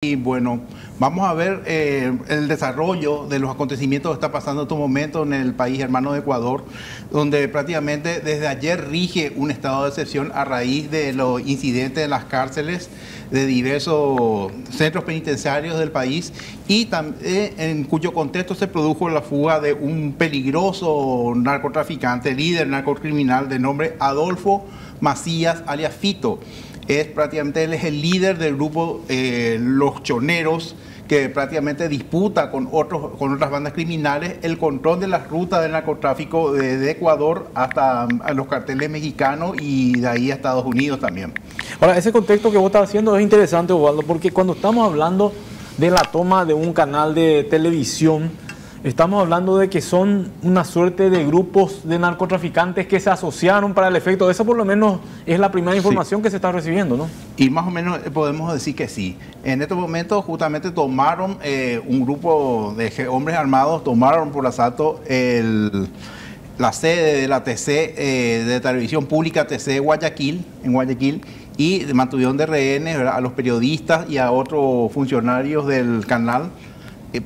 Y bueno, vamos a ver el desarrollo de los acontecimientos que está pasando en estos momentos en el país hermano de Ecuador, donde prácticamente desde ayer rige un estado de excepción a raíz de los incidentes en las cárceles de diversos centros penitenciarios del país y también en cuyo contexto se produjo la fuga de un peligroso narcotraficante, líder narcocriminal de nombre Adolfo Macías, alias Fito. Él es el líder del grupo Los Choneros, que prácticamente disputa con otras bandas criminales el control de las rutas del narcotráfico de Ecuador hasta a los carteles mexicanos y de ahí a Estados Unidos también. Ahora, ese contexto que vos estás haciendo es interesante, Osvaldo, porque cuando estamos hablando de la toma de un canal de televisión, estamos hablando de que son una suerte de grupos de narcotraficantes que se asociaron para el efecto. Esa por lo menos es la primera información que se está recibiendo, ¿no? Y más o menos podemos decir que sí. En estos momentos justamente tomaron un grupo de hombres armados, tomaron por asalto la sede de la TC, de Televisión Pública TC en Guayaquil, y mantuvieron de rehenes, ¿verdad?, a los periodistas y a otros funcionarios del canal,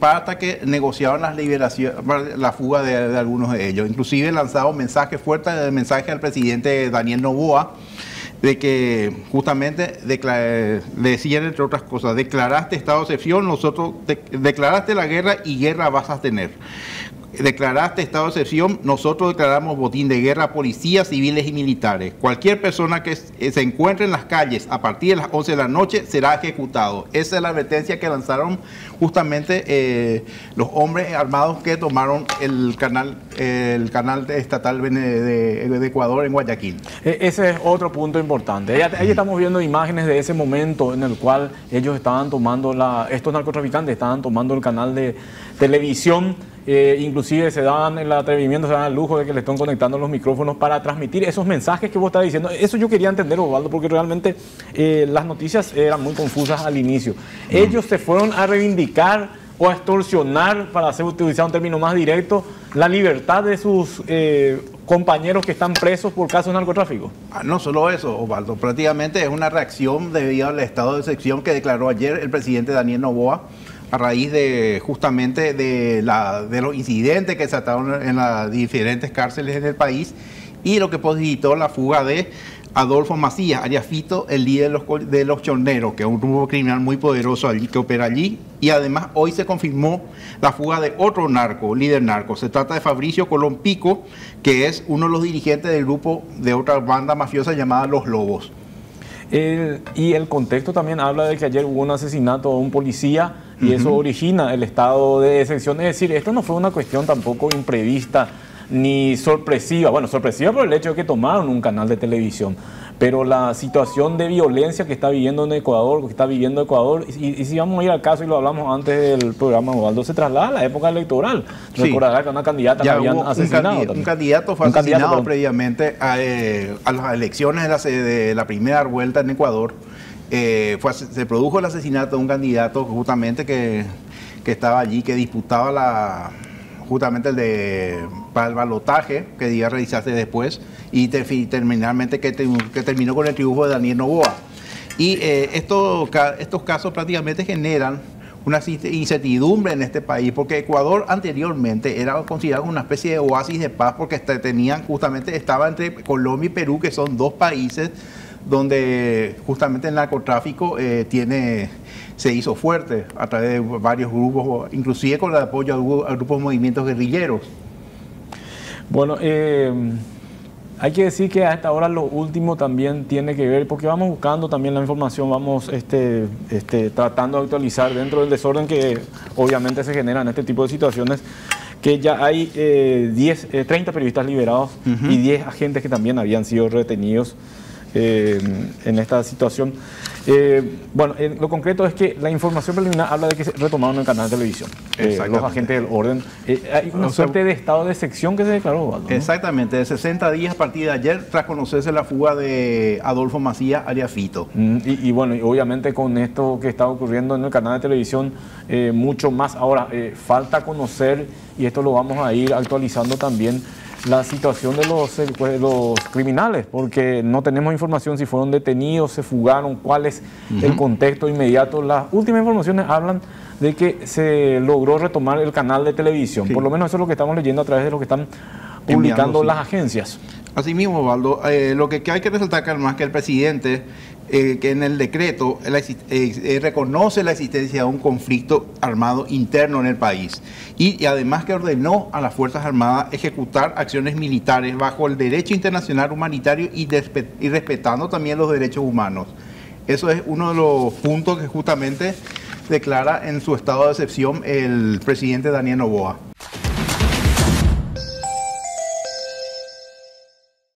hasta que negociaban las liberaciones, la fuga de algunos de ellos. Inclusive lanzaron mensajes fuertes, al presidente Daniel Noboa, de que justamente le decían, entre otras cosas, declaraste estado de excepción, nosotros declaraste la guerra y guerra vas a tener. Declaraste estado de excepción, nosotros declaramos botín de guerra a policías, civiles y militares. Cualquier persona que se encuentre en las calles a partir de las 11 de la noche será ejecutado. Esa es la advertencia que lanzaron justamente los hombres armados que tomaron el canal estatal de Ecuador en Guayaquil. Ese es otro punto importante. Ahí estamos viendo imágenes de ese momento en el cual ellos estaban tomando, estos narcotraficantes estaban tomando el canal de televisión. Inclusive se dan el atrevimiento, se dan el lujo de que le están conectando los micrófonos para transmitir esos mensajes que vos estás diciendo. Eso yo quería entender, Osvaldo, porque realmente las noticias eran muy confusas al inicio. Ellos se fueron a reivindicar o a extorsionar, para utilizar un término más directo, la libertad de sus compañeros que están presos por casos de narcotráfico. No solo eso, Osvaldo, prácticamente es una reacción debido al estado de excepción que declaró ayer el presidente Daniel Noboa, a raíz de justamente de los incidentes que se trataron en las diferentes cárceles en el país y lo que posibilitó la fuga de Adolfo Macías, alias Fito, el líder de los Choneros, que es un grupo criminal muy poderoso que opera allí. Y además hoy se confirmó la fuga de otro líder narco. Se trata de Fabricio Colón Pico, que es uno de los dirigentes del grupo de otra banda mafiosa llamada Los Lobos. Y el contexto también habla de que ayer hubo un asesinato de un policía y eso origina el estado de excepción. Es decir, esto no fue una cuestión tampoco imprevista ni sorpresiva. Bueno, sorpresiva por el hecho de que tomaron un canal de televisión, pero la situación de violencia que está viviendo en Ecuador, y si vamos a ir al caso, y lo hablamos antes del programa, Osvaldo, se traslada a la época electoral. Sí. Recordará que una candidata la habían asesinado. Un candidato fue asesinado previamente a las elecciones de la primera vuelta en Ecuador. Se produjo el asesinato de un candidato justamente que estaba allí, que disputaba justamente para el balotaje que debía realizarse después y terminalmente que terminó con el triunfo de Daniel Noboa. Y estos casos prácticamente generan una incertidumbre en este país, porque Ecuador anteriormente era considerado una especie de oasis de paz, porque estaba entre Colombia y Perú, que son dos países donde justamente el narcotráfico se hizo fuerte a través de varios grupos, inclusive con el apoyo a grupos de movimientos guerrilleros. Bueno, hay que decir que hasta ahora lo último también tiene que ver, porque vamos buscando también la información, vamos tratando de actualizar dentro del desorden que obviamente se genera en este tipo de situaciones, que ya hay 30 periodistas liberados y 10 agentes que también habían sido retenidos en esta situación. Bueno, lo concreto es que la información preliminar habla de que se retomaron el canal de televisión, los agentes del orden. Hay una suerte de estado de excepción que se declaró, Osvaldo, ¿no? Exactamente, de 60 días a partir de ayer, tras conocerse la fuga de Adolfo Macías, alias Fito. Bueno, y obviamente con esto que está ocurriendo en el canal de televisión, mucho más. Ahora, falta conocer, y esto lo vamos a ir actualizando también, la situación de los criminales, porque no tenemos información si fueron detenidos, se fugaron, cuál es el contexto inmediato. Las últimas informaciones hablan de que se logró retomar el canal de televisión. Sí. Por lo menos eso es lo que estamos leyendo a través de lo que están publicando sí. las agencias. Así mismo, Osvaldo, lo que hay que resaltar, además, que el presidente, que en el decreto reconoce la existencia de un conflicto armado interno en el país y además que ordenó a las Fuerzas Armadas ejecutar acciones militares bajo el derecho internacional humanitario y respetando también los derechos humanos. Eso es uno de los puntos que justamente declara en su estado de excepción el presidente Daniel Noboa.